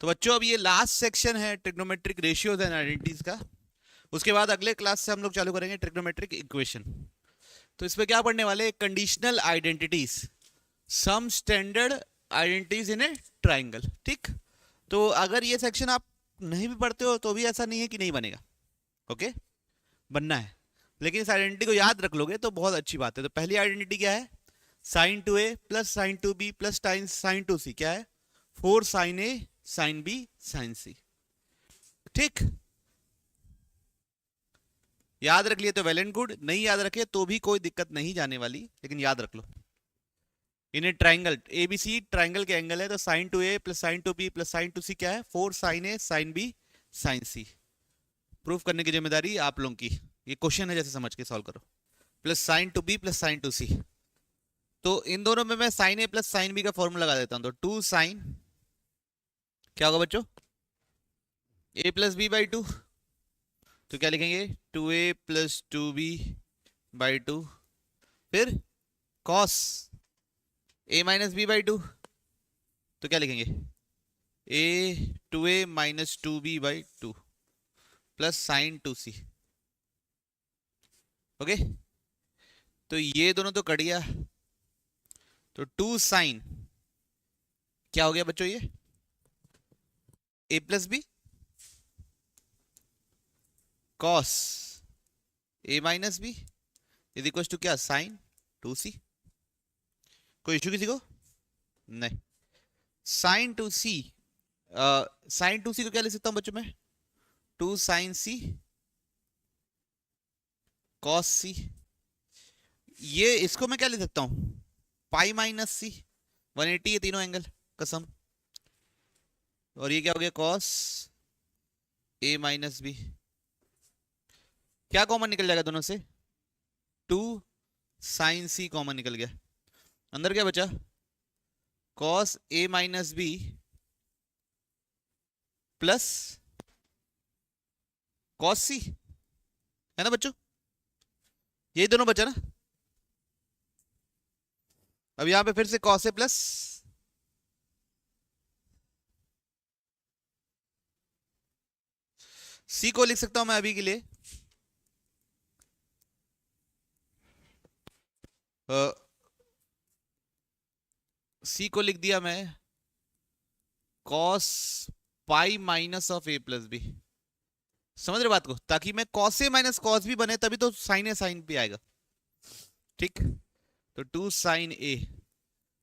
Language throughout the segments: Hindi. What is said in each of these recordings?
तो बच्चों अब ये लास्ट सेक्शन है ट्रिग्नोमेट्रिक रेशियोज एंड आइडेंटिटीज का। उसके बाद अगले क्लास से हम लोग चालू करेंगे ट्रिग्नोमेट्रिक इक्वेशन। तो इसमें क्या पढ़ने वाले, conditional identities, some standard identities in a triangle. ठीक, तो अगर ये सेक्शन आप नहीं भी पढ़ते हो तो भी ऐसा नहीं है कि नहीं बनेगा, ओके, बनना है। लेकिन इस आइडेंटिटी को याद रख लोगे तो बहुत अच्छी बात है। तो पहली आइडेंटिटी क्या है, sine two A plus sine two B plus sine two C, क्या है, 4 साइन ए साइन बी साइन सी। ठीक, याद रख लिए तो वेल एंड गुड, नहीं याद रखे तो भी कोई दिक्कत नहीं जाने वाली, लेकिन याद रख लो। इन ट्राइंगल एबीसी ट्राइंगल के एंगल है, तो sine two A plus sine two B plus sine two C क्या है, 4 साइन ए sine B sine C. Proof करने की जिम्मेदारी आप लोगों की, ये क्वेश्चन है जैसे समझ के सॉल्व करो। Plus sine two B plus sine two C, तो इन दोनों में मैं sine A plus sine B का फॉर्मूला लगा देता हूं। तो 2 साइन क्या होगा बच्चों, ए प्लस बी बाई 2, तो क्या लिखेंगे 2a प्लस 2b बाई 2, फिर cos a minus B by 2, तो क्या लिखेंगे a 2a minus 2b by 2 plus sine 2c। Okay, तो ये दोनों तो कट गया, तो 2 साइन क्या हो गया बच्चों, ये a plus B cos a minus B is equal to क्या, साइन 2c। कोई इशू किसी को नहीं। साइन 2c, साइन 2c को क्या लिख सकता हूं बच्चों में, 2 साइन c कॉस c। ये इसको मैं क्या लिख सकता हूं, पाई माइनस सी, 180 है तीनों एंगल कसम। और ये क्या हो गया, कॉस a माइनस बी, क्या कॉमन निकल जाएगा दोनों से, 2 साइन सी कॉमन निकल गया। अंदर क्या बचा, cos a minus B plus cos C, है ना बच्चों, यही दोनों बचा ना। अब यहां पे फिर से कॉस ए प्लस सी को लिख सकता हूं मैं अभी के लिए, सी को लिख दिया मैं cos pi minus of A plus B. समझ रहे बात को, ताकि मैं कॉस ए माइनस कॉस बी बने तभी तो साइन ए साइन बी आएगा। ठीक, तो 2 साइन ए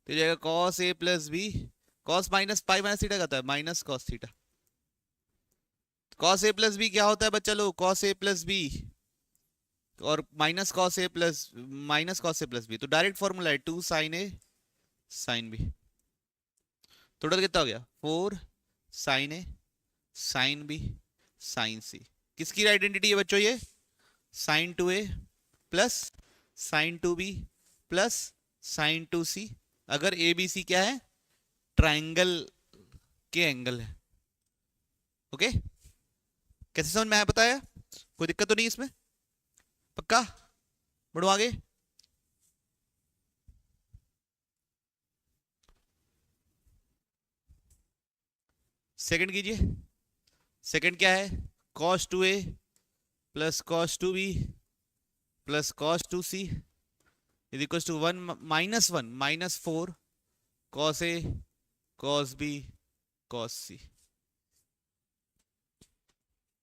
तो जाएगा कॉस ए plus B, cos minus pi minus theta का है माइनस कॉस थीटा। कॉस ए प्लस बी क्या होता है बच्चा लोग, कॉस ए प्लस बी और माइनस कॉस ए प्लस बी, तो डायरेक्ट फॉर्मूला है 2 साइन ए साइन बी। टोटल कितना हो गया, 4 साइन ए साइन बी साइन सी। किसकी आइडेंटिटी है बच्चों, ये sine 2a plus sine 2b plus sine 2c, अगर ए बी सी क्या है, ट्राइंगल के एंगल है। ओके, कैसे समझ में आया बताया, कोई दिक्कत तो नहीं इसमें, पक्का। बढ़ो आगे, सेकंड कीजिए। सेकंड क्या है, cos 2a plus cos 2b plus cos 2c is equal to 1 minus 4 cos a cos b cos c।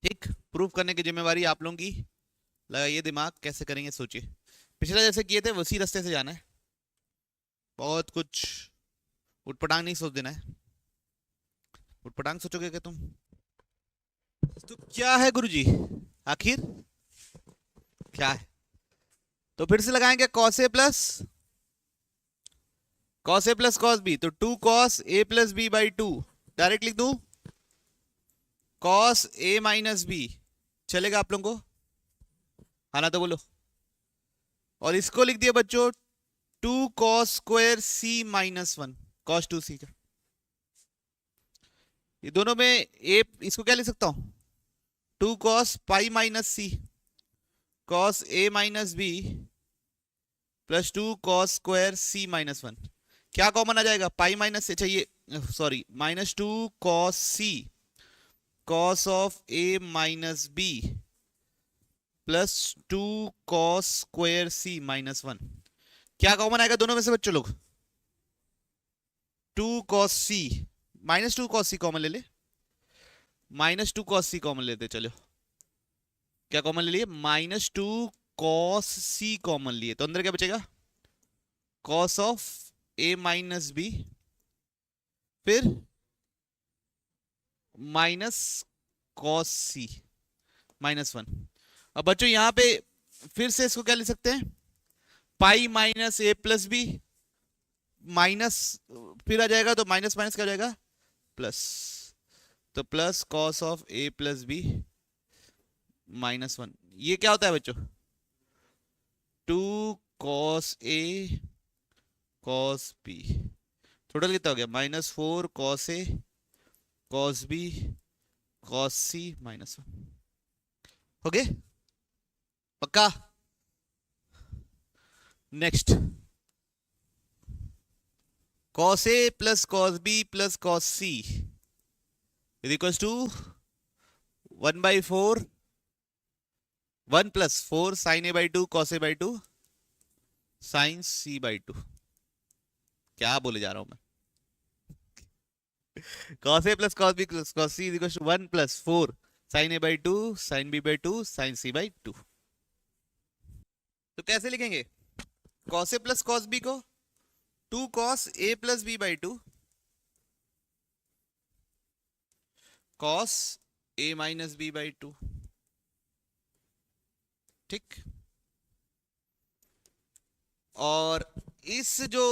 ठीक, प्रूफ करने की जिम्मेवारी आप लोगों की, लगाइए दिमाग, कैसे करेंगे सोचिए। पिछला जैसे किए थे उसी रास्ते से जाना है, बहुत कुछ उठपटांग नहीं सोच देना है। उठपटांग सोचोगे क्या तुम, तो क्या है गुरुजी आखिर क्या है। तो फिर से लगाएंगे cos a plus cos b, तो 2 cos a plus B by 2, direct लिख दूं cos a माइनस बी, चलेगा आप लोगों को, हाँ ना तो बोलो। और इसको लिख दिया बच्चों 2 cos square c minus 1 cos 2c का। ये दोनों में a, इसको क्या लिख सकता हूं, 2 cos pi minus C cos a minus B plus 2 cos square c minus 1, क्या कॉमन आ जाएगा, पाई माइनस से चाहिए, sorry minus two cos C cos of A minus B plus two cos square C minus one. क्या कॉमन आएगा दोनों में से बच्चों लोग? Two cos C minus two cos C common ले ले, minus two cos C common लेते चलो। क्या कॉमन ले लिए? Minus two cos C common लिए तो अंदर क्या बचेगा? Cos of A minus B फिर minus cos C minus one. अब बच्चों यहां पे फिर से इसको क्या ले सकते हैं? पाई माइनस ए प्लस बी माइनस फिर आ जाएगा तो माइनस माइनस क्या हो जाएगा? प्लस। तो plus cos of A plus B minus one. ये क्या होता है बच्चों? टू कॉस ए कॉस बी। टोटल कितना हो गया? माइनस फोर कॉस ए cos B cos C minus one. हो गए? पक्का? Next cos A plus cos B plus cos C is equal to one by four one plus four sine A by two cos A by two sine C by two. क्या बोले जा रहा हूं मैं? cos a plus cos b plus cos c is equal to 1 plus 4 sin a by 2 sin b by 2 sin c by 2। तो कैसे लिखेंगे cos a plus cos b को? 2 cos a plus b by 2 cos a minus b by 2। ठीक। और इस जो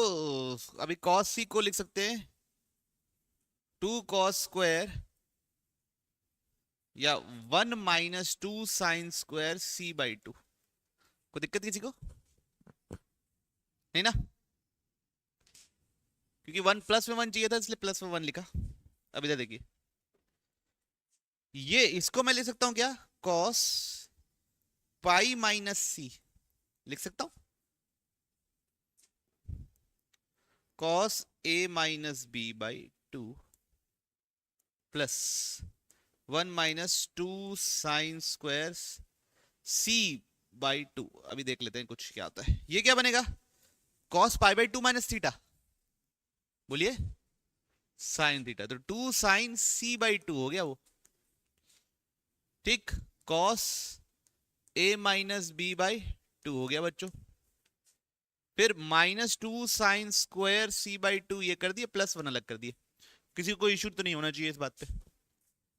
अभी cos c को लिख सकते हैं 2 cos स्क्वायर या 1 minus two sine square c by to. कोई दिक्कत किसी को? नहीं ना? क्योंकि 1 प्लस में 1 चाहिए था इसलिए प्लस में 1 लिखा। अब इधर देखिए, ये इसको मैं लिख सकता हूं क्या? cos पाई माइनस सी लिख सकता हूं। cos a minus B by two plus 1 minus two sine square C by two. अभी देख लेते हैं कुछ क्या होता है। ये क्या बनेगा? cos pi by two minus theta, बोलिए साइन थीटा। तो 2 साइन सी बाई टू हो गया वो। ठीक। cos a minus B by two हो गया बच्चों। फिर minus two sine square C by two ये कर दिए, प्लस वन अलग कर दिए। किसी को इशू तो नहीं होना चाहिए इस बात पे।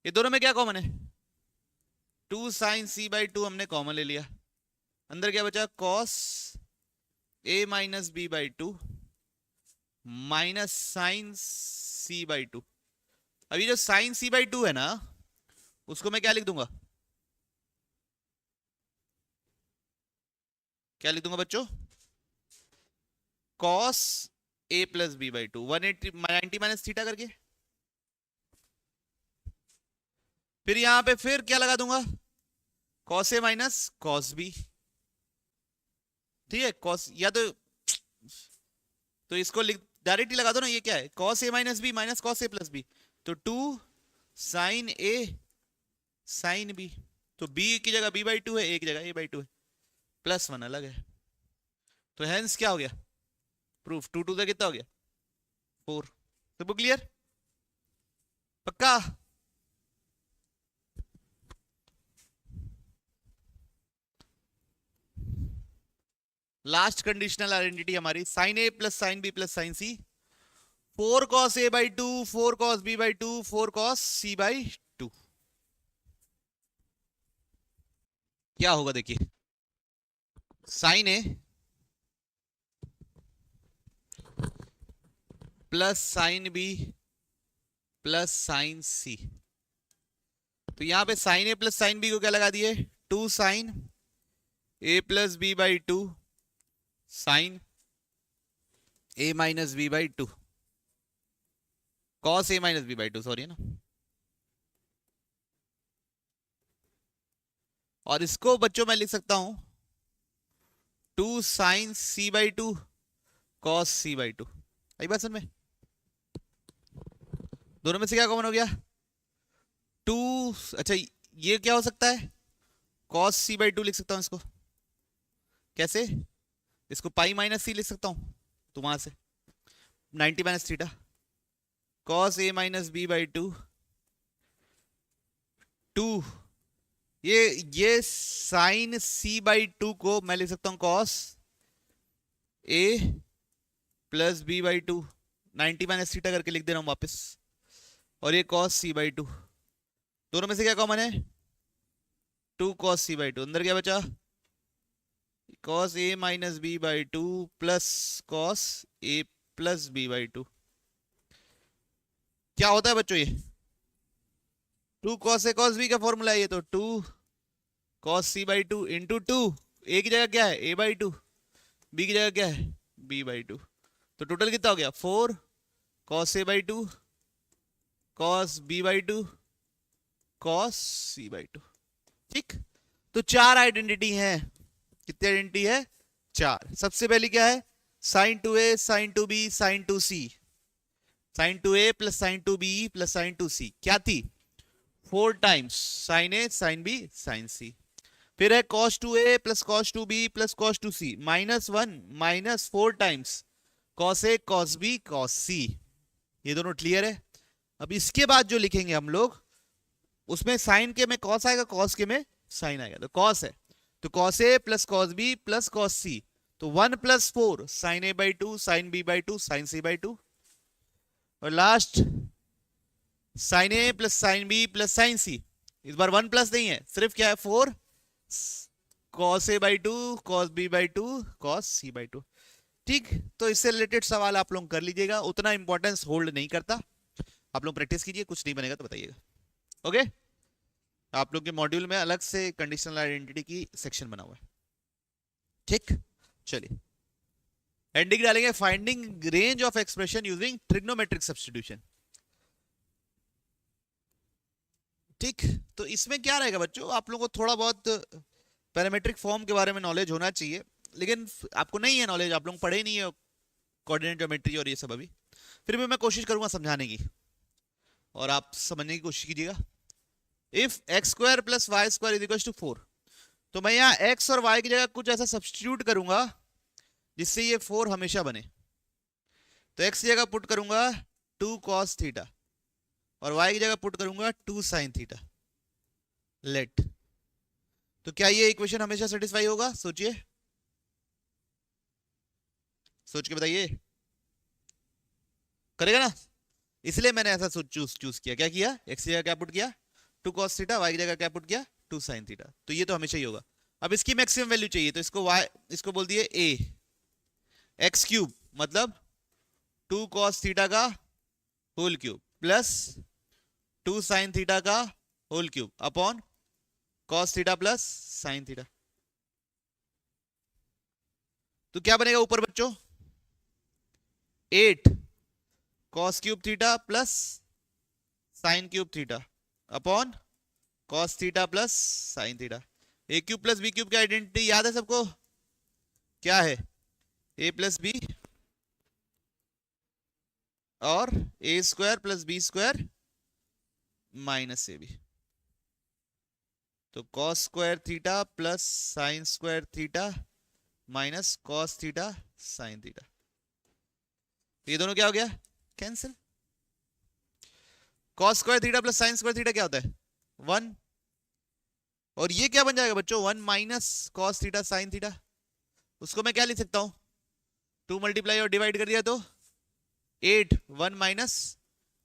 ये दोनों में क्या कॉमन है? 2 साइन सी बाई टू हमने कॉमन ले लिया। अंदर क्या बचा? cos a minus B by two minus sine C by two. अभी जो साइन सी बाई टू है ना, उसको मैं क्या लिख दूंगा? क्या लिख दूंगा बच्चों? cos a plus B by two 180 90 minus theta करके। फिर यहां पे फिर क्या लगा दूंगा? cos a minus cos b। ठीक है। cos या तो इसको डायरेक्टली लगा दो ना। ये क्या है? cos a minus B minus cos a plus B. तो 2 साइन a साइन b। तो b की जगह b बाई टू है, a की जगह a बाई टू है, प्लस वन अलग है। तो हेंस क्या हो गया? प्रूफ 2 2 कितना हो गया? 4। सब क्लियर? पक्का? लास्ट कंडीशनल आइडेंटिटी हमारी sine A plus sine B plus sine C. 4 cos a by two 4 cos b by two 4 cos c by two. क्या होगा देखिए, sine A plus sine B plus sine C. तो यहां पे sine A plus sine B को क्या लगा दिए? 2 sine A plus B by two sine A minus B by two cos A minus B by to, sorry है ना। और इसको बच्चों मैं लिख सकता हूं 2 sine C by two cos C by two. आई बात समझ में? दोनों में से क्या कॉमन हो गया? 2। अच्छा, ये क्या हो सकता है? कॉस सी बाई 2 लिख सकता हूं इसको। कैसे? इसको पाई माइनस सी लिख सकता हूं, तो वहां से 90 minus theta cos A minus B by 2। ये साइन सी बाई 2 को मैं लिख सकता हूं cos A plus B by 2, 90 minus theta करके लिख दे रहा हूं वापस। और ये कॉस सी बाई 2, दोनों में से क्या कॉमन है? 2 कॉस सी बाई 2, अंदर क्या बचा? Cos A minus B by 2 plus cos A plus B by 2। क्या होता है बच्चों ये? 2 कॉस ए कॉस बी का फॉर्मूला है ये, तो 2 cos C by 2 into 2, a की जगह क्या है? ए बाई 2, बी की जगह क्या है? B by 2। तो टोटल कितना हो गया? 4 cos A by 2 cos b by 2 cos C by 2। ठीक, तो 4 आइडेंटिटी है। कितनी आइडेंटिटी है? 4। सबसे पहली क्या है? Sine two A sine two B sine two C, sine two A plus sine two B plus sine two C क्या थी? 4 टाइम्स साइन ए साइन बी साइन सी। फिर है cos 2a plus cos 2b plus cos 2c -1 minus 4 times cos a cos b cos c। ये दोनों क्लियर है? अब इसके बाद जो लिखेंगे हम लोग, उसमें साइन के में cos आएगा, cos के में साइन आएगा। तो cos है तो cos a plus cos b plus cos c, तो 1 plus 4 sine a by 2 sine b by 2 sine c by 2। और last sine a plus sine b plus sine c। इस बार 1 प्लस नहीं है, सिर्फ क्या है? 4 cos a by 2 cos b by 2 cos c by 2। ठीक, तो इससे रिलेटेड सवाल आप लोग कर लीजिएगा, उतना इंपॉर्टेंस होल्ड नहीं करता। आप लोग प्रैक्टिस कीजिए, कुछ नहीं बनेगा तो बताइएगा। ओके, आप लोग के मॉड्यूल में अलग से कंडीशनल आइडेंटिटी की सेक्शन बना हुआ है। ठीक, चलिए एंडिंग डालेंगे, finding range of expression using trigonometric substitution. ठीक, तो इसमें क्या रहेगा बच्चों, आप लोगों को थोड़ा बहुत पैरामेट्रिक फॉर्म के बारे में नॉलेज होना चाहिए, लेकिन आपको नहीं है नॉलेज, आप लोग पढ़े नहीं है कोऑर्डिनेट ज्योमेट्री और ये सब अभी। फिर भी मैं कोशिश करूंगा समझाने की, और आप समझने की कोशिश कीजिएगा। If x square plus y square is equal to 4, तो मैं यहाँ एक्स और वाई की जगह कुछ ऐसा सब्स्टिट्यूट करूंगा जिससे ये 4 हमेशा बने। तो एक्स की जगह पुट करूंगा 2 cos थीटा और वाई की जगह पुट करूंगा 2 sin थीटा। लेट, तो क्या ये इक्वेशन हमेशा सेटिस्फाई होगा? सोचिए, सोच के बताइए, करेगा ना? इसलिए मैंने ऐसा चूज किया। क्या किया? एक्स की जगह क्या पुट किया? 2 cos थीटा, वाई की जगह क्या पुट किया? 2 sin थीटा। तो ये तो हमेशा ही होगा। अब इसकी मैक्सिमम वैल्यू चाहिए, तो इसको y, इसको बोल दिए a, एक्स क्यूब मतलब 2 cos थीटा का whole cube plus 2 sin theta का whole cube upon cos theta plus sin theta. तो क्या बनेगा ऊपर बच्चों? 8 cos cube theta plus sin cube theta upon cos theta plus sin theta. A cube plus B cube की आइडेंटिटी याद है सबको? क्या है? ए प्लस बी और A square plus B square minus A B. तो cos square theta plus sin square theta minus cos theta sin theta. ये दोनों क्या हो गया? Cancel. cos square theta plus sin square theta क्या होता है? 1। और ये क्या बन जाएगा बच्चों? 1 minus cos theta sin theta. उसको मैं क्या लिख सकता हूं? 2 मल्टीप्लाई और डिवाइड कर दिया तो 8 1 माइनस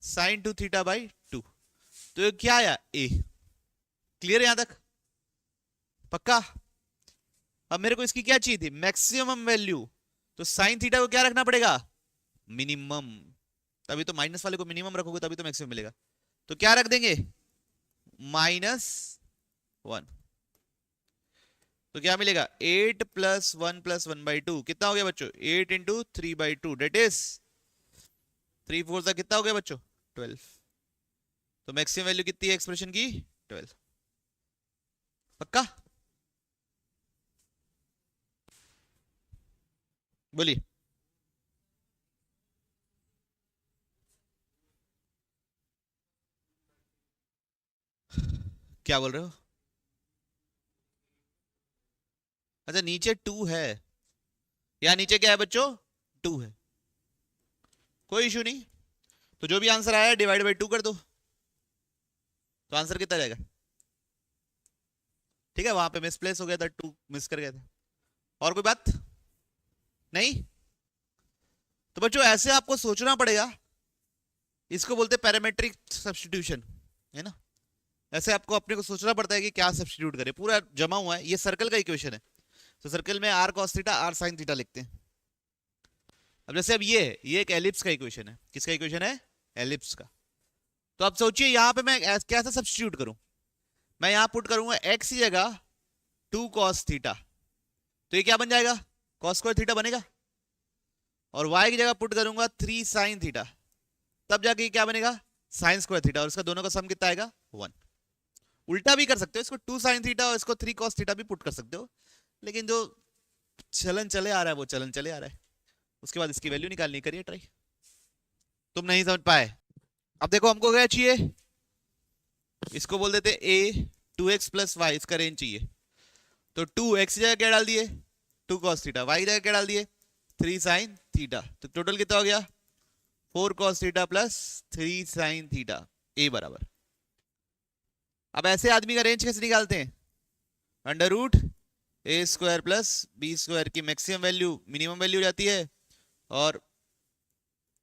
साइन 2 थीटा बाई 2। तो ये क्या आया? ए। क्लियर है यहां तक? पक्का? अब मेरे को इसकी क्या चाहिए थी? Maximum value. तो साइन थीटा को क्या रखना पड़ेगा? मिनिमम। तभी तो माइनस वाले को मिनिमम रखोगे तभी तो मैक्सिमम मिलेगा। तो क्या रख देंगे? -1। तो क्या मिलेगा? 8 प्लस 1 प्लस 1 बाई 2 कितना हो गया बच्चों? 8 इंटू 3 बाई 2 डेट इज 3 4 का कितना हो गया बच्चों? 12। तो मैक्सिमम वैल्यू कितनी है एक्सप्रेशन की? 12। पक्का? बोलिए। क्या बोल रहे हो? अच्छा नीचे 2 है, या नीचे क्या है बच्चों? 2 है, कोई इशू नहीं। तो जो भी आंसर आया डिवाइड बाई 2 कर दो, तो आंसर कितना जाएगा? ठीक है, वहां पे मिसप्लेस हो गया था, 2 मिस कर गया था। और कोई बात नहीं? तो बच्चों ऐसे आपको सोचना पड़ेगा, इसको बोलते हैं पैरामेट्रिक सब्स्टिट्यूशन, है ना। ऐसे आपको अपने को सोचना पड़ता है कि क्या सब्स्टिट्यूट करें, पूरा जमा हुआ है, ये सर्कल का इक्वेशन है। तो सर्कल में r cos theta r sine theta लिखते हैं। अब जैसे अब ये एक एलिप्स का इक्वेशन है, किसका इक्वेशन है? एलिप्स का। तो अब सोचिए यहां पे मैं कैसे सब्स्टिट्यूट करूं। मैं यहां पुट करूंगा एक्स की जगह 2 कॉस थीटा, तो ये क्या बन जाएगा? कॉस स्क्वायर थीटा बनेगा। और वाई की जगह पुट करूंगा 3 साइन थीटा, तब जाके ये क्या बनेगा? साइन स्क्वायर थीटा, और इसका दोनों का सम कितना आएगा? 1। उल्टा भी कर सकते हो, इसको 2 साइन थीटा और इसको 3 कॉस थीटा भी पुट कर सकते हो, लेकिन जो चलन चले आ रहा है वो चलन चले आ रहा है। उसके बाद इसकी वैल्यू निकालनी, करिए ट्राई। तुम नहीं समझ पाए? अब देखो हमको क्या चाहिए, इसको बोल देते a 2x प्लस वाई, इसका रेंज चाहिए। तो 2x की जगह क्या डाल दिए? 2 cos थीटा। y की जगह क्या डाल दिए? 3 sin थीटा। तो टोटल कितना हो गया? 4 cos theta plus 3 sin theta, a बराबर। अब ऐसे आदमी का रेंज कैसे निकालते हैं? अंडर रूट ए स्क्वायर प्लस बी स्क्वायर की मैक्सिमम वैल्यू मिनिमम वैल्यू हो जाती है, और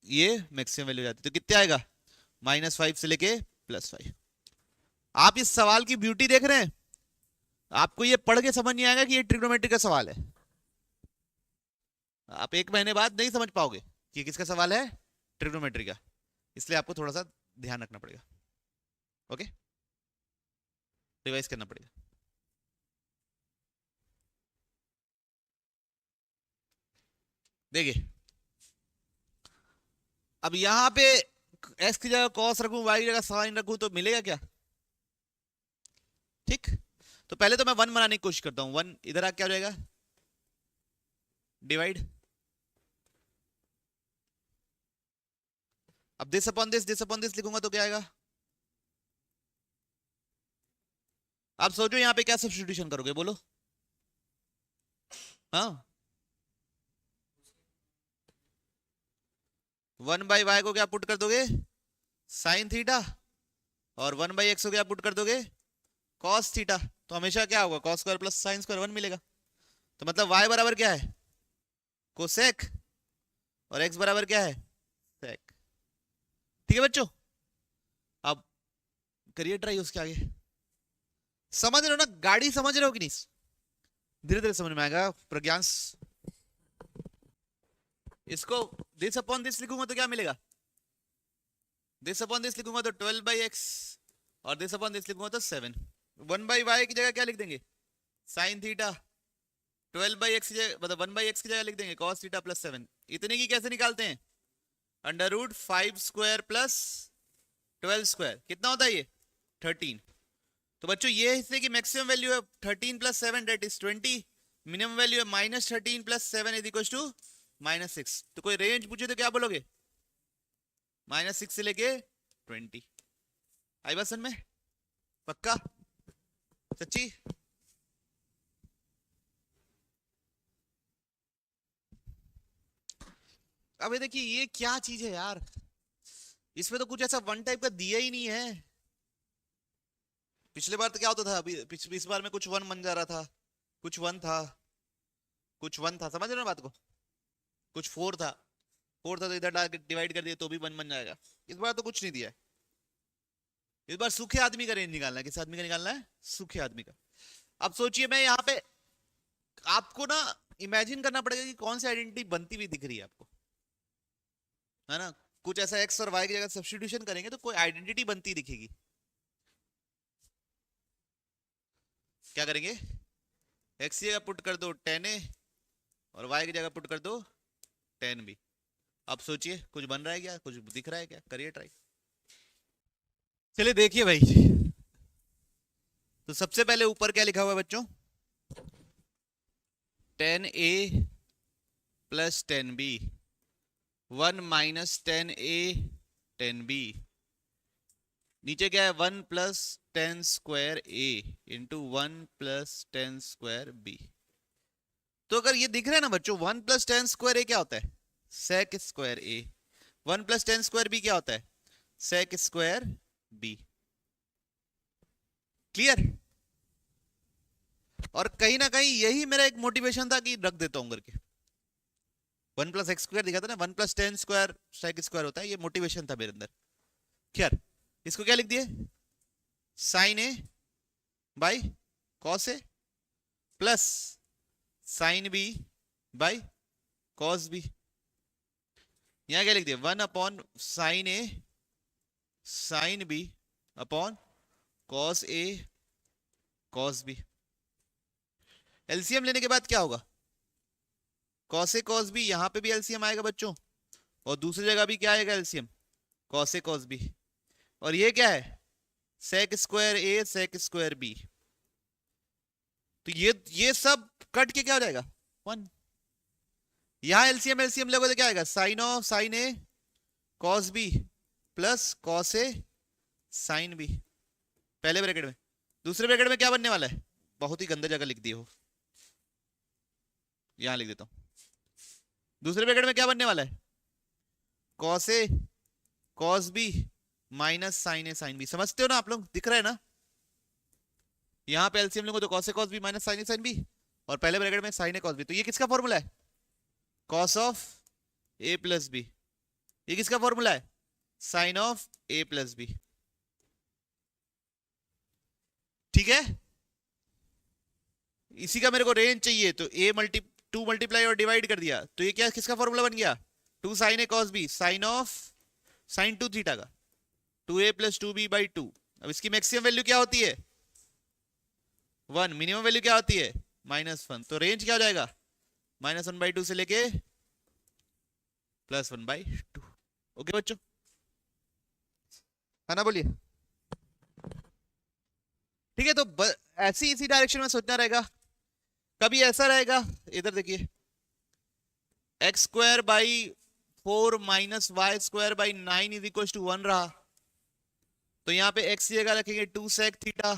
ये मैक्सिमम वैल्यू हो जाती है। तो कितने आएगा? -5 से लेके +5। आप इस सवाल की ब्यूटी देख रहे हैं? आपको ये पढ़ के समझ नहीं आएगा कि ये ट्रिग्नोमेट्री का सवाल है। आप 1 महीने बाद नहीं समझ पाओगे कि किसका सवाल है, ट्रिग्नोमेट्री का। इसलिए आपको थोड़ा सा ध्यान रखना पड़ेगा, ओके, रिवाइज करना पड़ेगा। देखिए अब यहां पे x की जगह cos रखूं, y की जगह sin रखूं, तो मिलेगा क्या? ठीक, तो पहले तो मैं 1 बनाने की कोशिश करता हूं। 1 इधर आ क्या हो जाएगा? डिवाइड। अब दिस अपॉन दिस लिखूंगा तो क्या आएगा? आप सोचो यहां पे क्या सब्स्टिट्यूशन करोगे, बोलो। हाँ, 1/y को क्या पुट कर दोगे? Sine theta. और 1/x को क्या पुट कर दोगे? Cos theta. तो हमेशा क्या होगा? Cos square plus sine square 1 मिलेगा। तो मतलब y बराबर क्या है? कोसेक। और x बराबर क्या है? सेक। ठीक है बच्चों, अब करिए ट्राई उसके आगे। समझ रहे हो ना? गाड़ी समझ रहे हो कि नहीं? धीरे धीरे समझ में आएगा प्रज्ञांश। इसको दिस अपॉन दिस लिखूंगा तो क्या मिलेगा? दिस अपॉन दिस लिखूंगा तो 12/x, और दिस अपॉन दिस लिखूंगा तो 7। 1/y की जगह क्या लिख देंगे? Sine theta. 12/x की जगह मतलब 1/x की जगह लिख देंगे cos थीटा प्लस 7। इतने की कैसे निकालते हैं? Under root 5 square plus 12 square, कितना होता है ये? 13। तो बच्चों ये हिस्से की मैक्सिमम वैल्यू है 13 plus 7 that is 20। Minimum value है -13 प्लस 7 इज इक्वल टू -6। तो कोई रेंज पूछे तो क्या बोलोगे? -6 से लेके 20। आई बात समझ में? पक्का? सच्ची? अब ये देखिए ये क्या चीज है यार, इसमें तो कुछ ऐसा वन टाइप का दिया ही नहीं है। पिछले बार तो क्या होता था, अभी इस बार में कुछ वन बन जा रहा था, कुछ वन था, कुछ वन था, समझ रहे हो ना बात को? कुछ फोर था तो इधर डाल के डिवाइड कर दिया तो भी वन बन जाएगा। इस बार तो कुछ नहीं दिया है। इस बार सूखे आदमी का रेंज निकालना है। किस आदमी का निकालना है? सूखे आदमी का। अब सोचिए मैं यहाँ पे आपको ना इमेजिन करना पड़ेगा कि कौन सी आइडेंटिटी बनती हुई दिख रही है आपको, है ना। कुछ ऐसा एक्स और वाई की जगह सब्स्टिट्यूशन करेंगे तो कोई आइडेंटिटी बनती दिखेगी। क्या करेंगे? एक्स की जगह पुट कर दो 10a, और वाई की जगह पुट कर दो 10b। अब सोचिए कुछ बन रहा है क्या, कुछ दिख रहा है क्या? करिए ट्राई। चलिए देखिए भाई, तो सबसे पहले ऊपर क्या लिखा हुआ है बच्चों? 10a plus 10b, 1 - 10a 10b नीचे क्या है 1 प्लस 10 स्क्वायर ए इंटू 1 प्लस 10 स्क्वायर बी। तो अगर ये दिख रहा है ना बच्चों 1 प्लस 10 स्क्वायर ए क्या होता है सेक स्क्वायर ए, 1 प्लस 10 स्क्वायर बी क्या होता है सेक स्क्वायर बी। क्लियर। और कहीं ना कहीं यही मेरा एक मोटिवेशन था कि रख देता हूं करके 1 प्लस एक्स स्क्वायर दिखा था ना 1 प्लस 10 स्क्वायर सेक स्क्वायर होता है, ये मोटिवेशन था मेरे अंदर। खैर इसको क्या लिख दिए sine A by cos A plus sine b by cos b. यहां क्या लिख दिया 1 अपॉन साइन ए साइन बी अपॉन कॉस ए कॉस बी। एलसीएम लेने के बाद क्या होगा कॉस ए कॉस बी, यहां पे भी एलसीएम आएगा बच्चों और दूसरी जगह भी क्या आएगा LCM cos A cos B. और ये क्या है सेक स्क्वायर ए सेक स्क्वायर बी। तो ये सब कट के क्या हो जाएगा 1। यहां एलसीएम एलसीएम लोगे तो क्या आएगा sine of sine a cos B plus cos a sine b पहले ब्रैकेट में। दूसरे ब्रैकेट में क्या बनने वाला है बहुत ही गंदा जगह लिख दिए हो, यहां लिख देता हूं। दूसरे ब्रैकेट में क्या बनने वाला है cos A cos B minus sign A sine B. समझते हो ना आप लोग, दिख रहा है ना। यहां पे एलसीएम लोगों तो cos A cos B minus sign A sine B और पहले ब्रैकेट में साइन ए कॉस बी। तो ये किसका फॉर्मूला है cos of A plus b. ये किसका फॉर्मूला है sine of A plus b. ठीक है। इसी का मेरे को रेंज चाहिए तो ए मल्टी 2 मल्टीप्लाई और डिवाइड कर दिया तो ये क्या किसका फॉर्मूला बन गया 2 sine a cos b sine of sine 2 theta का 2a प्लस 2b बाई 2। अब इसकी मैक्सिमम वैल्यू क्या होती है 1, मिनिमम वैल्यू क्या होती है -1। तो रेंज क्या हो जाएगा -1/2 से लेके +1/2। ओके बच्चों है ना, बोलिए। ठीक है तो ऐसी इसी डायरेक्शन में सोचना रहेगा। कभी ऐसा रहेगा इधर देखिए x square by 4 minus y square by 9 is equal to 1 रहा तो यहाँ पे x की जगह रखेंगे 2 sec थीटा,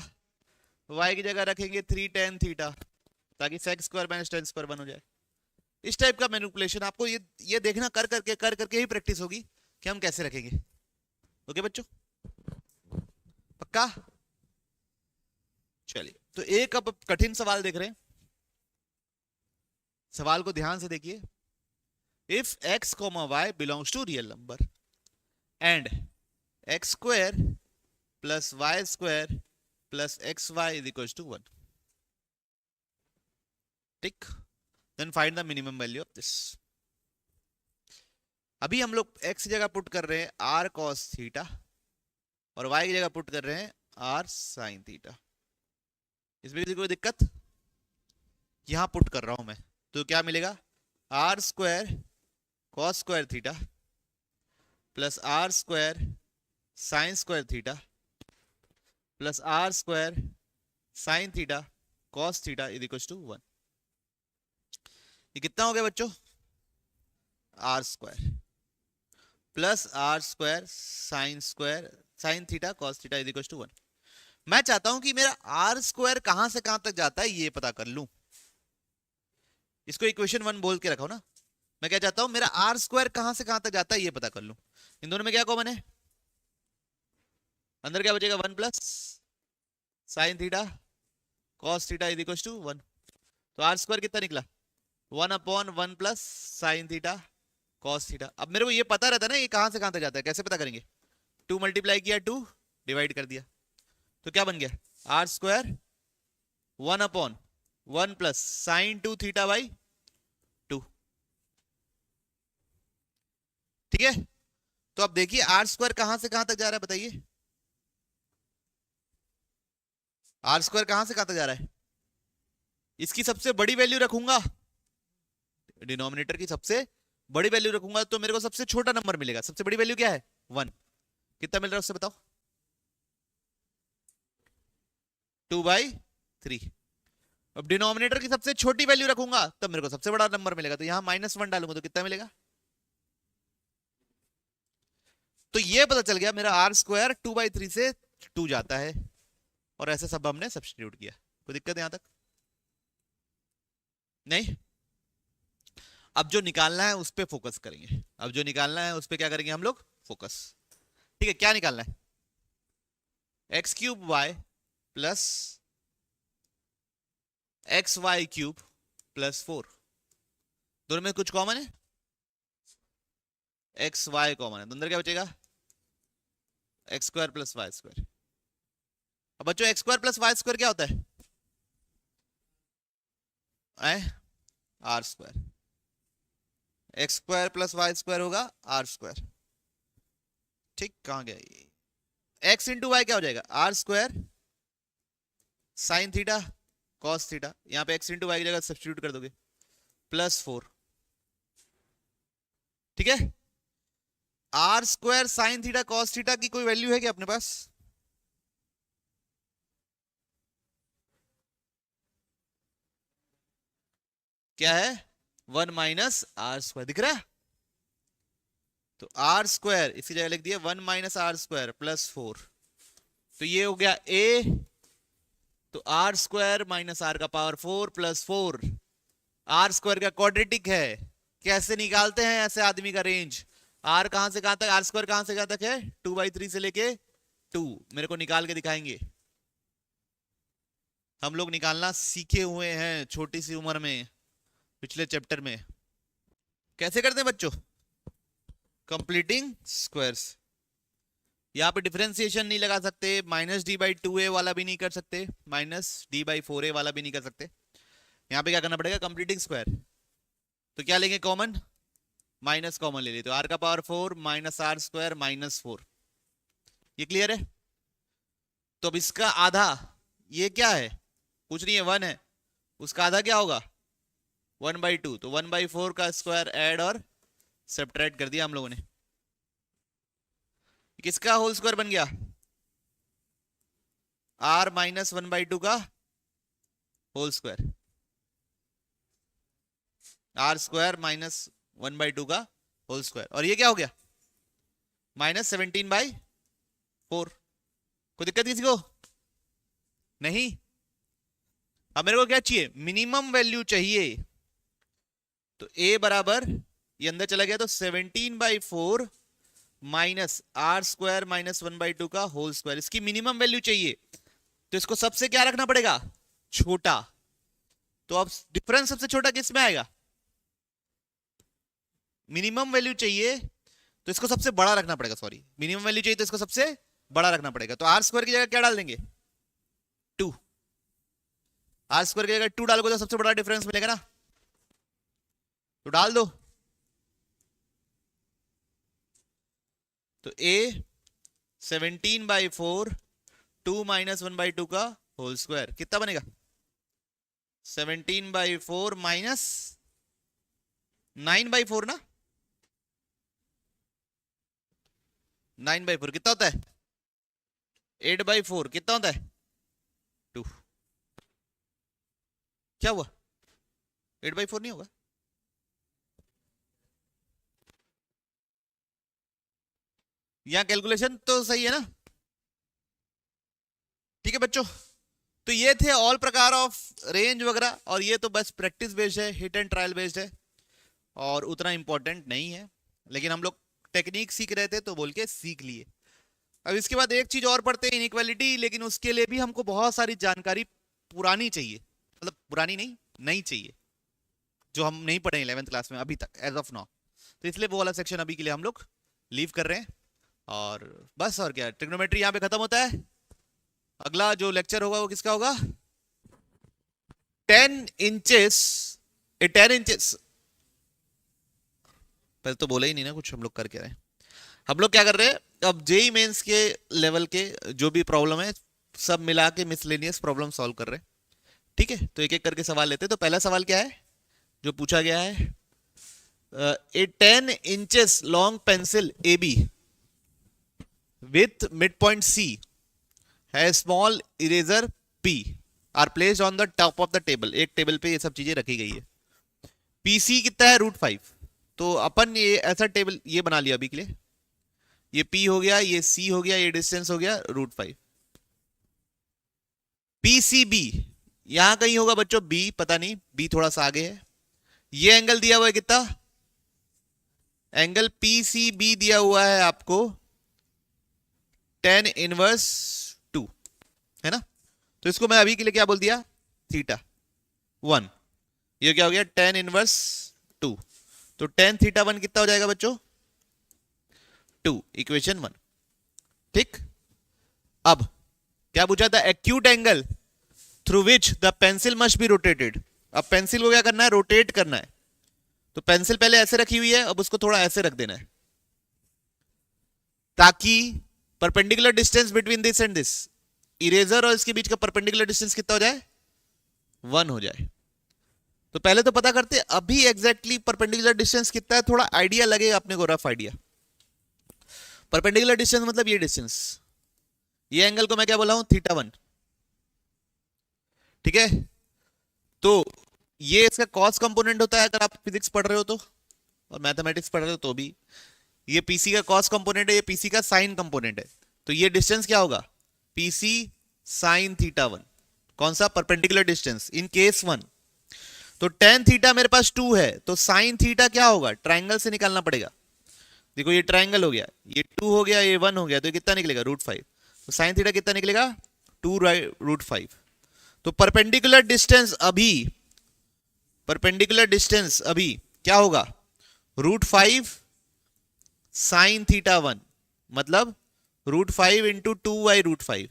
y की जगह रखेंगे 3 tan थीटा ताकि sec square minus tan square बन हो जाए। इस टाइप का मैनिपुलेशन आपको ये देखना कर करके ही प्रैक्टिस होगी कि हम कैसे रखेंगे। ओके बच्चों पक्का। चलिए तो एक अब कठिन सवाल देख रहे हैं, सवाल को ध्यान से देखिए। If x, y belongs to real number and x square plus y square plus x y is equal to 1, ठीक। Then find the minimum value of this. अभी हम लोग x की जगह पुट कर रहे हैं r cos थीटा और y की जगह पुट कर रहे हैं r sin थीटा। इसमें किसी कोई दिक्कत, यहां पुट कर रहा हूं मैं तो क्या मिलेगा r square cos square theta plus r square sin square theta plus r square sin theta cos theta is equal to 1। ये कितना हो गया बच्चों r square plus r square sin theta cos theta is equal to 1। मैं चाहता हूं कि मेरा r स्क्वायर कहां से कहां तक जाता है ये पता कर लूं। इसको इक्वेशन 1 बोल के रखो ना। मैं क्या चाहता हूं मेरा r स्क्वायर कहां से कहां तक जाता है ये पता कर लूं। इन दोनों में क्या कॉमन है अंदर क्या बचेगा 1 plus sine theta cos theta is equal to 1। तो आर स्क्वायर कितना निकला 1 upon 1 plus sine theta cos theta. अब मेरे को ये पता रहता है ना ये कहां से कहां तक जाता है, कैसे पता करेंगे 2 मल्टीप्लाई किया 2 डिवाइड कर दिया तो क्या बन गया r square 1 upon 1 plus sine 2 theta by 2। ठीक है तो अब देखिए आर स्क्वायर कहां से कहां तक जा रहा है बताइए। आर स्क्वायर कहां से कहां तक जा रहा है, इसकी सबसे बड़ी वैल्यू रखूंगा डिनोमिनेटर की सबसे बड़ी वैल्यू रखूंगा तो मेरे को सबसे छोटा नंबर मिलेगा। सबसे बड़ी वैल्यू क्या है 1, कितना मिल रहा है उससे बताओ 2/3। अब डिनोमिनेटर की सबसे छोटी वैल्यू रखूंगा तब मेरे को सबसे बड़ा नंबर मिलेगा तो यहां -1 डालूंगा तो कितना मिलेगा तो ये पता चल गया मेरा आर स्क्वायर 2/3 से 2 जाता है, और ऐसे सब हमने सब्स्टिट्यूट किया। कोई दिक्कत है यहां तक? नहीं। अब जो निकालना है उस पे फोकस करेंगे, अब जो निकालना है उस पे क्या करेंगे हम लोग? फोकस। ठीक है, क्या निकालना है? x³ y plus xy³ plus 4। दोनों में कुछ कॉमन है, एक्स वाई कॉमन है, तो अंदर क्या बचेगा? x² plus y²। अब बच्चों x² प्लस y² क्या होता है? r²। x² प्लस y² होगा r²। ठीक, कहां गया ये? x इंटू वाई क्या हो जाएगा? r² sign theta cos theta, यहां पे x इंटू वाई की जगह सब्स्टिट्यूट कर दोगे, प्लस 4। ठीक है, r² sign theta cos theta की कोई वैल्यू है क्या अपने पास? क्या है? 1 माइनस r², दिख रहा है? तो r² इसी जगह लिख दिया 1 माइनस r² प्लस 4। तो ये हो गया a, तो r² माइनस r का पावर 4 प्लस 4। r² का क्वाड्रेटिक है। कैसे निकालते हैं ऐसे आदमी का रेंज? r कहां से कहां तक, r² कहां से कहां तक है? 2/3 से लेके 2। मेरे को निकाल के दिखाएंगे, हम लोग निकालना सीखे हुए हैं छोटी सी उम्र में, पिछले चैप्टर में। कैसे करते हैं बच्चों? Completing squares. यहां पे डिफरेंशिएशन नहीं लगा सकते, -d/2a वाला भी नहीं कर सकते, -d/4a वाला भी नहीं कर सकते। यहां पे क्या करना पड़ेगा? Completing square. तो क्या लेंगे कॉमन? माइनस कॉमन ले लिए, तो r का पावर 4 माइनस r² माइनस 4। ये क्लियर है? तो अब इसका आधा, ये क्या है? कुछ नहीं है, 1 है। उसका आधा क्या होगा? 1/2। तो 1/4 का स्क्वायर ऐड और सब्ट्रैक्ट कर दिया हम लोगों ने। किसका होल स्क्वायर बन गया? r माइनस 1/2 का होल स्क्वायर, r² माइनस 1/2 का होल स्क्वायर। और ये क्या हो गया? -17/4। कोई दिक्कत किसी को? नहीं। अब मेरे को क्या चाहिए? मिनिमम वैल्यू चाहिए। तो a बराबर, ये अंदर चला गया, तो 17/4 माइनस r² माइनस 1/2 का होल स्क्वायर, इसकी मिनिमम वैल्यू चाहिए। तो इसको सबसे क्या रखना पड़ेगा? छोटा। तो अब डिफरेंस सबसे छोटा किस में आएगा? मिनिमम वैल्यू चाहिए तो इसको सबसे बड़ा रखना पड़ेगा, सॉरी, मिनिमम वैल्यू चाहिए तो इसको सबसे बड़ा रखना पड़ेगा। तो r² की जगह क्या डाल देंगे? 2। r² की जगह 2 डालोगे तो सबसे बड़ा डिफरेंस मिलेगा ना, तो डाल दो। तो a 17/4 2 माइनस 1/2 का होल स्क्वायर कितना बनेगा? 17/4 माइनस 9/4 ना, 9/4 कितना होता है? 8/4 कितना होता है? 2। क्या हुआ? 8/4 नहीं होगा? यहां कैलकुलेशन तो सही है ना? ठीक है बच्चों, तो ये थे ऑल प्रकार ऑफ रेंज वगैरह, और ये तो बस प्रैक्टिस बेस्ड है, हिट एंड ट्रायल बेस्ड है, और उतना इंपॉर्टेंट नहीं है, लेकिन हम लोग टेक्निक सीख रहे थे तो बोल के सीख लिए। अब इसके बाद एक चीज और पढ़ते हैं, इनइक्वालिटी, लेकिन उसके लिए भी हमको बहुत सारी जानकारी पुरानी चाहिए, मतलब पुरानी नहीं, नई चाहिए, जो हम नहीं पढ़े 11th क्लास में अभी तक एज ऑफ नाउ। तो इसलिए वो वाला सेक्शन अभी के लिए हम लोग लीव कर रहे हैं, और बस, और क्या, ट्रिग्नोमेट्री यहाँ पे खत्म होता है। अगला जो लेक्चर होगा वो किसका होगा? 10 इंचेस, 10 इंचेस, पहले तो बोला ही नहीं ना कुछ, हम लोग कर क्या रहे हैं? हम लोग क्या कर रहे हैं अब? जेई मेंस के लेवल के जो भी प्रॉब्लम है सब मिला के मिसलेनियस प्रॉब्लम सॉल्व कर रहे हैं। ठीक है, तो एक एक करके सवाल लेते हैं। तो पहला सवाल क्या है जो पूछा गया है? A 10 inches long pencil A B with mid point C है small eraser P are placed on the top of the table. एक टेबल पे ये सब चीजें रखी गई है। पीसी कितना है? √5। तो अपन ये ऐसा टेबल ये बना लिया अभी के लिए, ये P हो गया, ये C हो गया, ये डिस्टेंस हो गया √5। PCB यहां कहीं होगा बच्चों, B पता नहीं, B थोड़ा सा आगे है। ये एंगल दिया हुआ है कितना, एंगल PCB दिया हुआ है आपको tan−1 है ना। तो इसको मैं अभी के लिए क्या बोल दिया, θ1। ये क्या हो गया, tan−2। तो tan θ1 कितना हो जाएगा बच्चों, 2, इक्वेशन 1। ठीक। अब क्या पूछा था, acute angle through which the pencil must be rotated. अब पेंसिल को क्या करना है, रोटेट करना है। तो पेंसिल पहले ऐसे रखी हुई है, अब उसको थोड़ा ऐसे रख देना है, ताकि perpendicular distance between this and this, eraser और इसके बीच का परपेंडिकुलर डिस्टेंस कितना हो जाए, 1 हो जाए। तो पहले तो पता करते अभी एग्जैक्टली परपेंडिकुलर डिस्टेंस कितना है, थोड़ा आइडिया लगेगा अपने को, रफ आइडिया। परपेंडिकुलर डिस्टेंस मतलब ये डिस्टेंस, ये एंगल को मैं क्या बोला हूं, θ1। ठीक है। तो ये इसका कॉस कंपोनेंट होता है, अगर आप फिजिक्स पढ़ रहे हो तो, और मैथमेटिक्स पढ़ रहे हो तो भी। ये पीसी का कॉस कंपोनेंट है, ये पीसी का साइन कंपोनेंट है। तो ये डिस्टेंस क्या होगा, पीसी साइन θ1। कौन सा, परपेंडिकुलर डिस्टेंस इन केस 1। तो tan थीटा मेरे पास 2 है, तो साइन थीटा क्या होगा, ट्राइंगल से निकालना पड़ेगा। देखो ये ट्राइंगल हो गया, ये 2 हो गया, ये 1 हो गया, तो कितना निकलेगा, √5। तो साइन थीटा कितना निकलेगा, 2√5। तो परपेंडिकुलर डिस्टेंस अभी, परपेंडिकुलर डिस्टेंस अभी क्या होगा, √5 साइन θ1, मतलब √5 इंटू 2/√5।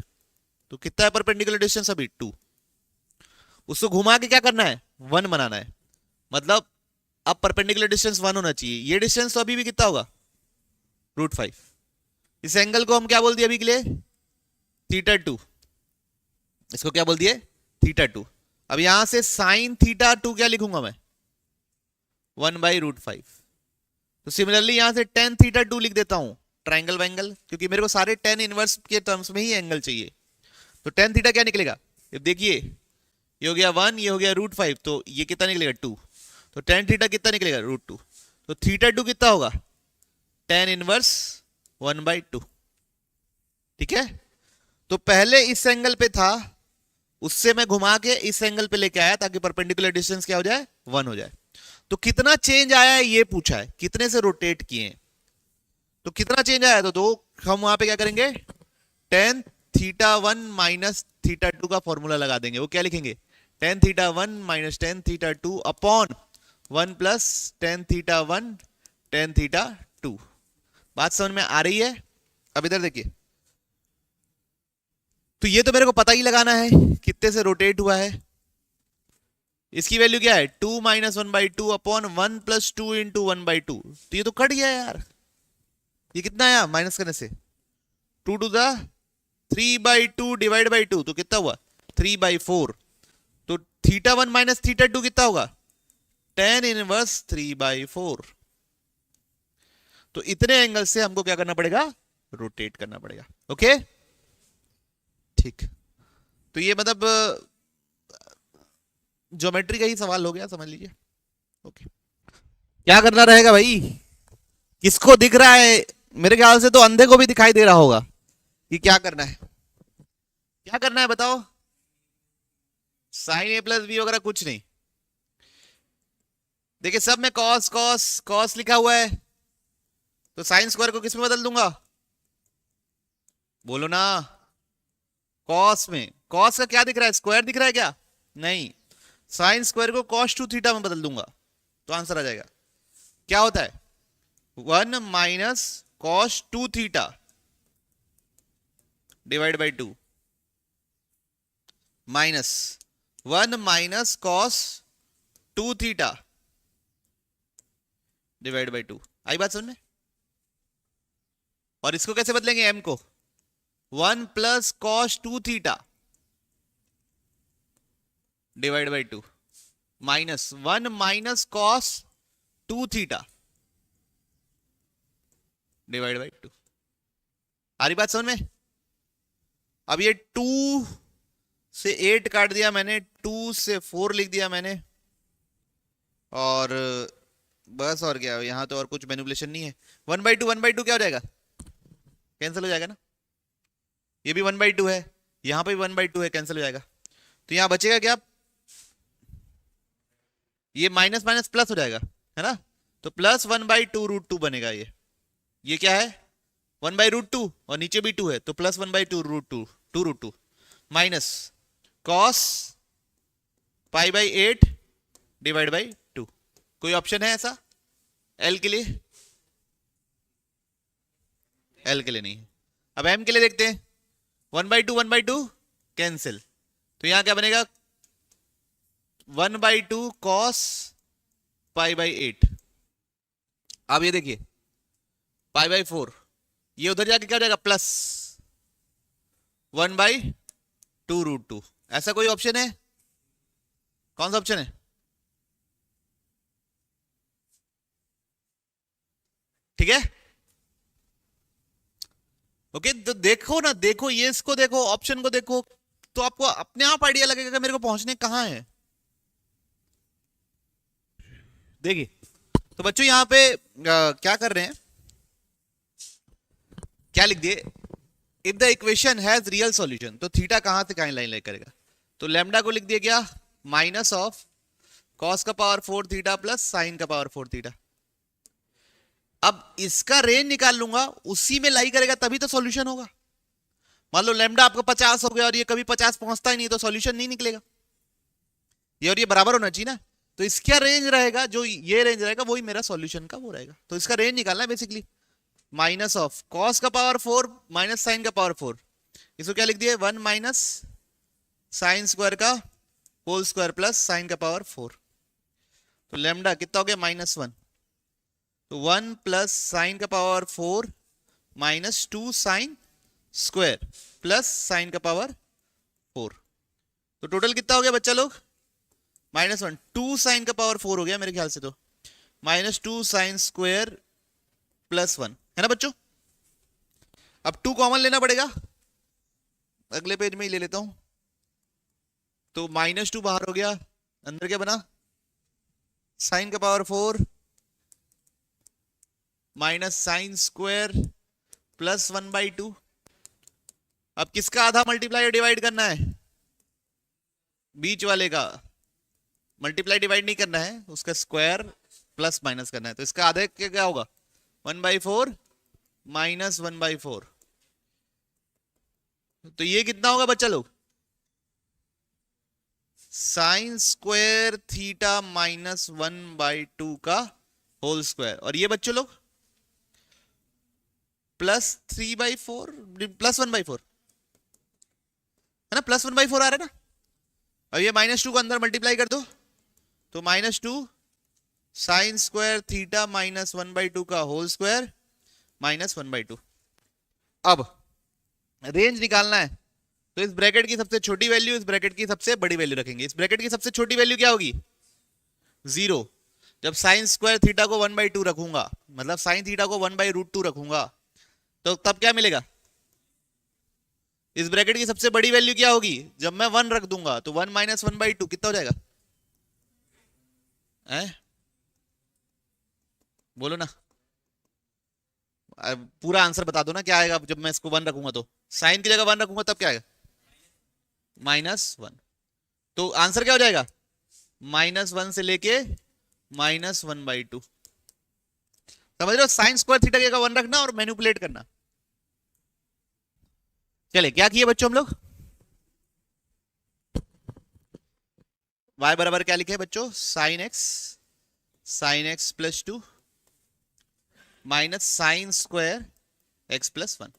तो कितना है परपेंडिकुलर डिस्टेंस अभी, 2। उसको घुमा के क्या करना है, 1 बनाना है। मतलब अब परपेंडिकुलर डिस्टेंस 1 होना चाहिए। ये डिस्टेंस तो अभी भी कितना होगा, √5। इस एंगल को हम क्या बोल दिए अभी के लिए, θ2। इसको क्या बोल दिए, θ2। अब यहां से साइन θ2 क्या लिखूंगा मैं, 1/√5। तो सिमिलरली यहां से tan θ2 लिख देता हूं, ट्राइंगल वाइंगल, क्योंकि मेरे को सारे tan इनवर्स के टर्म्स में ही एंगल चाहिए। तो tan थीटा क्या निकलेगा, अब देखिए ये हो गया 1, ये हो गया √5, तो ये कितना निकलेगा, 2। तो tan थीटा कितना निकलेगा, √2। तो θ2 कितना होगा, tan इनवर्स 1/2। ठीक है। तो पहले इस एंगल पे था, उससे मैं घुमा के इस एंगल पे लेके आया, ताकि परपेंडिकुलर डिस्टेंस क्या हो जाए, 1 हो जाए। तो कितना चेंज आया है ये पूछा है, कितने से रोटेट किए। तो कितना चेंज आया, तो हम वहां पे क्या करेंगे, tan θ1 माइनस θ2 का फॉर्मूला लगा देंगे। वो क्या लिखेंगे, tan θ1 minus tan θ2 upon 1 plus tan θ1 tan θ2। बात समझ में आ रही है। अब इधर देखिए, तो ये तो मेरे को पता ही लगाना है कितने से रोटेट हुआ है। इसकी वैल्यू क्या है, 2 माइनस 1/2 अपॉन 1 प्लस 2 इंटू 1/2। तो ये तो कट गया यार, ये कितना आया माइनस करने से, 2 टू द 3/2 डिवाइड बाई 2, तो कितना हुआ 3/4। तो θ1 माइनस θ2 कितना होगा, tan इनवर्स 3/4। तो इतने एंगल से हमको क्या करना पड़ेगा, रोटेट करना पड़ेगा। ओके ठीक। तो ये मतलब ज्योमेट्री का ही सवाल हो गया, समझ लीजिए। ओके क्या करना रहेगा भाई, किसको दिख रहा है, मेरे ख्याल से तो अंधे को भी दिखाई दे रहा होगा कि क्या करना है, क्या करना है बताओ। साइन a प्लस बी वगैरह कुछ नहीं। देखिए सब में कॉस कॉस कॉस लिखा हुआ है, तो साइन स्क्वायर को किस में बदल दूंगा, बोलो ना। कॉस में, कॉस का क्या दिख रहा है, स्क्वायर दिख रहा है क्या, नहीं। साइन स्क्वायर को cos2 थीटा में बदल दूंगा, तो आंसर आ जाएगा। क्या होता है, 1 minus cos2 theta divide by 2 minus 1 minus cos2 theta divide by 2। आई बात समझ में। और इसको कैसे बदलेंगे, m को 1 plus cos2 theta divide by 2 minus 1 minus cos2 theta divide by 2। आ रही बात समझ में। अब ये 2 से 8 काट दिया मैंने, 2 से 4 लिख दिया मैंने, और बस और क्या, यहां तो और कुछ मैनिपुलेशन नहीं है। 1/2 1/2 क्या हो जाएगा, कैंसिल हो जाएगा ना, ये भी 1/2 है, यहाँ पे भी 1/2 है, कैंसिल हो जाएगा। तो यहाँ बचेगा क्या, ये माइनस माइनस प्लस हो जाएगा, है ना। तो प्लस 1/2√2 बनेगा ये क्या है 1/√2 और नीचे भी 2 है, तो plus 1/2√2 minus cos π/8 divide by 2। कोई ऑप्शन है ऐसा एल के लिए? एल के लिए नहीं है। अब एम के लिए देखते हैं, 1/2 कैंसिल, तो यहां क्या बनेगा 1/2 कॉस π/8। अब ये देखिए π/4, ये उधर जाके क्या हो जाएगा प्लस 1/2√2। ऐसा कोई ऑप्शन है? कौन सा ऑप्शन है? ठीक है, ओके। तो देखो ना, देखो ये इसको देखो, ऑप्शन को देखो, तो आपको अपने आप आइडिया लगेगा कि मेरे को पहुंचने कहां है। देखिए तो बच्चों यहां पे क्या कर रहे हैं, क्या लिख दिए, if the equation has real solution, तो थीटा कहां से कहां लाइन करेगा, तो लैम्डा को लिख दिया क्या माइनस ऑफ कॉस का पावर 4 थीटा प्लस साइन का पावर 4 थीटा। अब इसका रेंज निकाल लूंगा, उसी में लाई करेगा तभी तो सॉल्यूशन होगा। मान लो लैम्डा आपका 50 हो गया और ये कभी 50 पहुंचता ही नहीं, तो सॉल्यूशन नहीं निकलेगा। ये और ये बराबर होना चाहिए ना, तो इसका रेंज रहेगा, जो ये रेंज रहेगा वही मेरा सॉल्यूशन का वो रहेगा। तो इसका रेंज निकालना है बेसिकली, माइनस ऑफ कॉस का पावर 4 माइनस साइन का पावर 4, इसको क्या लिख दिया 1 माइनस साइन स्क्वायर का होल स्क्वायर प्लस साइन का पावर 4। तो लैम्डा कितना हो गया -1, तो 1 प्लस साइन का power 4 minus 2 sine square plus sign का पावर 4। तो टोटल कितना हो गया बच्चा लोग -1, 2 साइन का पावर 4 हो गया मेरे ख्याल से, तो -2 साइन स्क्वायर प्लस 1 है ना बच्चों। अब 2 कॉमन लेना पड़ेगा, अगले पेज में ही ले लेता हूं। तो -2 बाहर हो गया, अंदर क्या बना साइन का power 4 minus sine square plus 1/2। अब किसका आधा मल्टीप्लाई डिवाइड करना है, बीच वाले का मल्टीप्लाई डिवाइड नहीं करना है, उसका स्क्वायर प्लस माइनस करना है। तो इसका आधे क्या होगा 1/4 माइनस 1/4। तो ये कितना होगा बच्चा लोग साइन स्क्वायर थीटा माइनस 1/2 का होल स्क्वायर, और ये बच्चों लोग प्लस 3/4 प्लस 1/4 है ना, प्लस 1/4 आ रहा है ना। अब ये -2 को अंदर मल्टीप्लाई कर दो, तो -2 साइन स्क्वायर थीटा माइनस 1/2 का होल स्क्वायर माइनस 1/2। अब रेंज निकालना है, तो इस ब्रैकेट की सबसे छोटी वैल्यू इस ब्रैकेट की सबसे बड़ी वैल्यू रखेंगे। इस ब्रैकेट की सबसे छोटी वैल्यू क्या होगी 0। जब साइन स्क्वायर थीटा को 1/2 रखूंगा, मतलब साइन थीटा को 1/√2 रखूंगा, तो तब क्या मिलेगा, इस ब्रैकेट की सबसे बड़ी वैल्यू क्या होगी, जब मैं 1 रख दूंगा तो 1 माइनस 1/2 कितना हो जाएगा बोलो ना, पूरा आंसर बता दो ना क्या आएगा। जब मैं इसको 1 रखूंगा, तो साइन की जगह 1 रखूंगा तब क्या आएगा -1। तो आंसर क्या हो जाएगा -1 से लेके -1/2। समझ रहे हो, साइन स्क्वायर थीटा की जगह 1 रखना और मैनिपुलेट करना। चले क्या किए बच्चों हम लोग, y बराबर क्या लिखे बच्चों sine x plus 2 minus sine square x plus 1।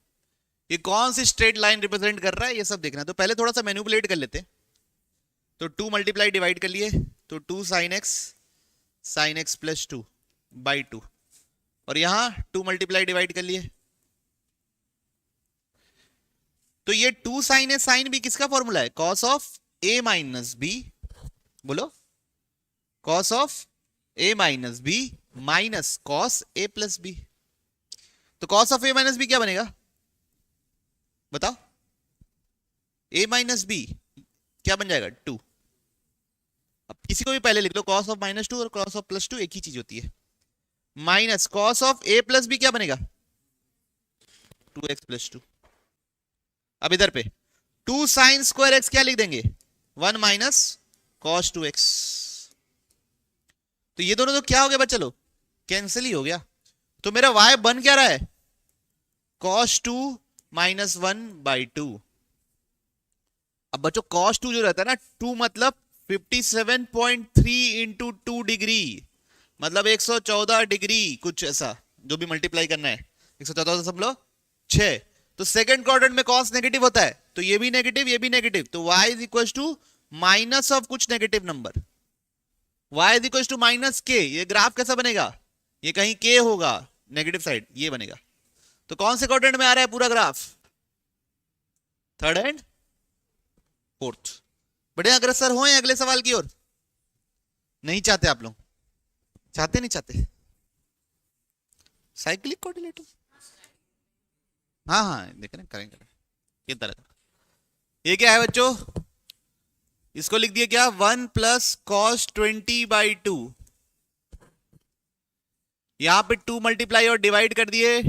ये कौन सी स्ट्रेट लाइन रिप्रेजेंट कर रहा है ये सब देखना है। तो पहले थोड़ा सा मैनिपुलेट कर लेते हैं। तो 2 मल्टीप्लाई डिवाइड कर लिए, तो 2 साइन एक्स प्लस 2/2, और यहां 2 मल्टीप्लाई डिवाइड कर लिए, तो ये 2 साइन है, साइन भी किसका फॉर्मूला है cos of a minus B, बोलो cos of a minus B minus cos a plus B. तो cos of a minus B क्या बनेगा बताओ, a माइनस बी क्या बन जाएगा 2। अब किसी को भी पहले लिख लो, कॉस ऑफ -2 और कॉस ऑफ +2 एक ही चीज होती है। Minus cos of a plus B क्या बनेगा 2x+2। अब इधर पे 2 sin स्क्वायर x क्या लिख देंगे 1 माइनस cos 2x। तो ये दोनों तो क्या हो गया बच्चा लोग कैंसिल ही हो गया। तो मेरा y बन क्या रहा है cos 2 माइनस 1/2। अब बच्चों cos 2 जो रहता है ना 2 मतलब 57.3 इंटू 2 डिग्री मतलब 114 डिग्री कुछ ऐसा जो भी मल्टीप्लाई करना है 114.6। तो सेकंड क्वाड्रेंट में cos नेगेटिव होता है तो ये भी नेगेटिव ये भी नेगेटिव तो y is equal to minus of कुछ negative number y is equal to minus K. ये ग्राफ कैसा बनेगा ये कहीं k होगा नेगेटिव साइड ये बनेगा। तो कौन से क्वाड्रेंट में आ रहा है पूरा ग्राफ थर्ड एंड फोर्थ। बढ़िया अग्रसर हो अगले सवाल की ओर नहीं चाहते आप लोग चाहते नहीं चाहते साइक्लिक कोऑर्डिनेटर हाँ हाँ देख रहे करेंगे किस तरह का। ये क्या है बच्चों इसको लिख दिया क्या 1 प्लस कॉस 20/2। यहां पे 2 मल्टीप्लाई और डिवाइड कर दिए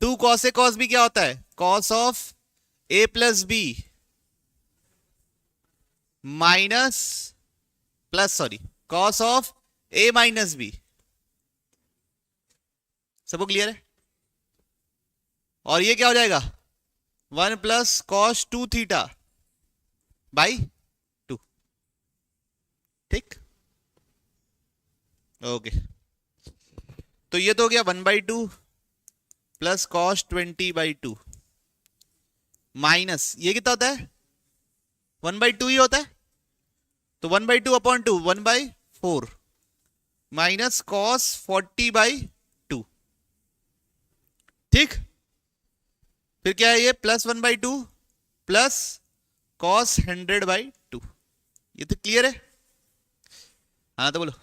2 कॉस ए कॉस बी क्या होता है cos of a plus B minus plus sorry cos of a minus B. सबको क्लियर है। और ये क्या हो जाएगा 1 प्लस कॉस 2 थीटा बाई 2। ठीक ओके तो ये तो हो गया 1/2 प्लस कॉस 20/2 माइनस ये कितना होता है 1/2 ही होता है तो 1/2 अपॉन 2 1/4 माइनस कॉस 40/2। ठीक फिर क्या है ये प्लस 1/2 प्लस कॉस 100/2। ये तो क्लियर है हाँ तो बोलो।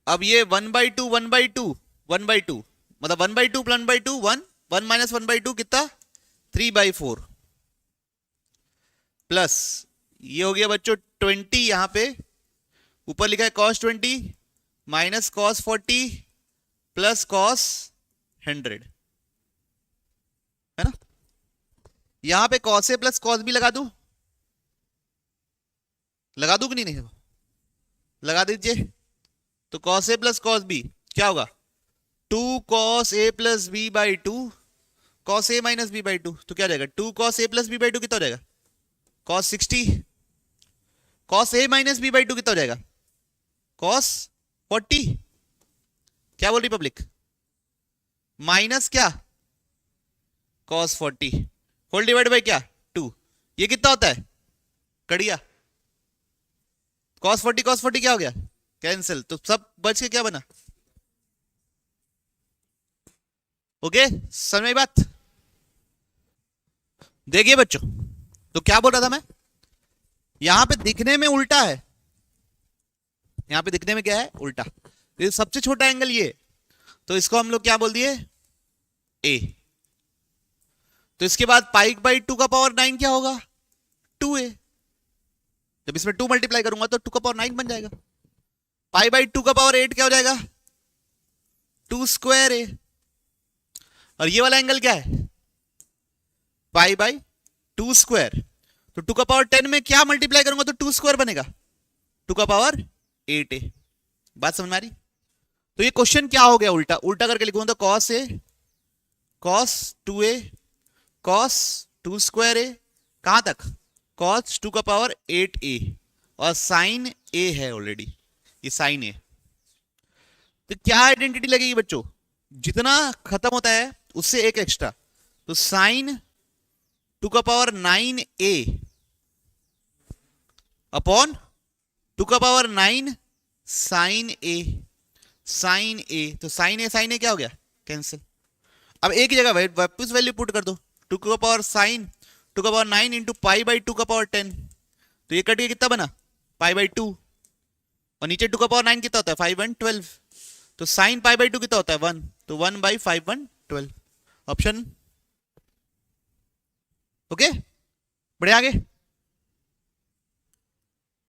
अब ये 1/2 1/2 1/2 मतलब 1/2 प्लस 1/2 1 माइनस 1/2 कितना 3/4 प्लस ये हो गया बच्चों 20 यहां पे ऊपर लिखा है cos 20 minus cos 40 plus cos 100 है ना। यहां पे cos a plus cos b लगा दूं कि नहीं लगा दीजिए। तो cos a plus cos b क्या होगा 2 cos a plus b/2 cos a minus b/2 तो क्या जाएगा 2 cos a प्लस b/2 कितना हो जाएगा cos 60 cos a minus b/2 कितना हो जाएगा cos 40। क्या बोल रही पब्लिक माइनस क्या cos 40 होल डिवाइड बाय क्या 2। ये कितना होता है कड़िया cos 40 क्या हो गया कैंसिल तो सब बच के क्या बना। ओके समझ में बात। देखिए बच्चों तो क्या बोल रहा था मैं यहां पे दिखने में उल्टा है यहां पे दिखने में क्या है उल्टा। ये सबसे छोटा एंगल ये तो इसको हम लोग क्या बोल दिए a। तो इसके बाद π/2 का पावर 9 क्या होगा 2a। जब इसमें 2 मल्टीप्लाई करूंगा तो 2 का पावर 9 बन जाएगा। π/2 का पावर 8 क्या हो जाएगा 2 स्क्वायर a। और ये वाला एंगल क्या है π/2 स्क्वायर तो 2 का पावर 10 में क्या मल्टीप्लाई करूंगा तो 2 स्क्वायर बनेगा 2 का पावर 8a। बात समझ में आ रही। तो ये क्वेश्चन क्या हो गया उल्टा उल्टा करके लिखूंगा तो cos a cos 2a cos 2 square a कहां तक cos 2 का पावर 8a और sin a है ऑलरेडी ये sin a। तो क्या आइडेंटिटी लगेगी बच्चों जितना खत्म होता है उससे एक एक्स्ट्रा तो sin 2 का पावर 9a अपॉन 2 का पावर 9 sin a तो sin a क्या हो गया कैंसिल। अब एक ही जगह वापस वैल्यू पुट कर दो 2 का पावर sin 2 का पावर 9 इंटू π/2 का पावर 10 तो ये कट के कितना बना π/2 और नीचे 2 का पावर 9 कितना होता है 5 1 12 तो sin π/2 कितना होता है 1 तो 1/5 1 12 ऑप्शन ओके बढ़िया आगे।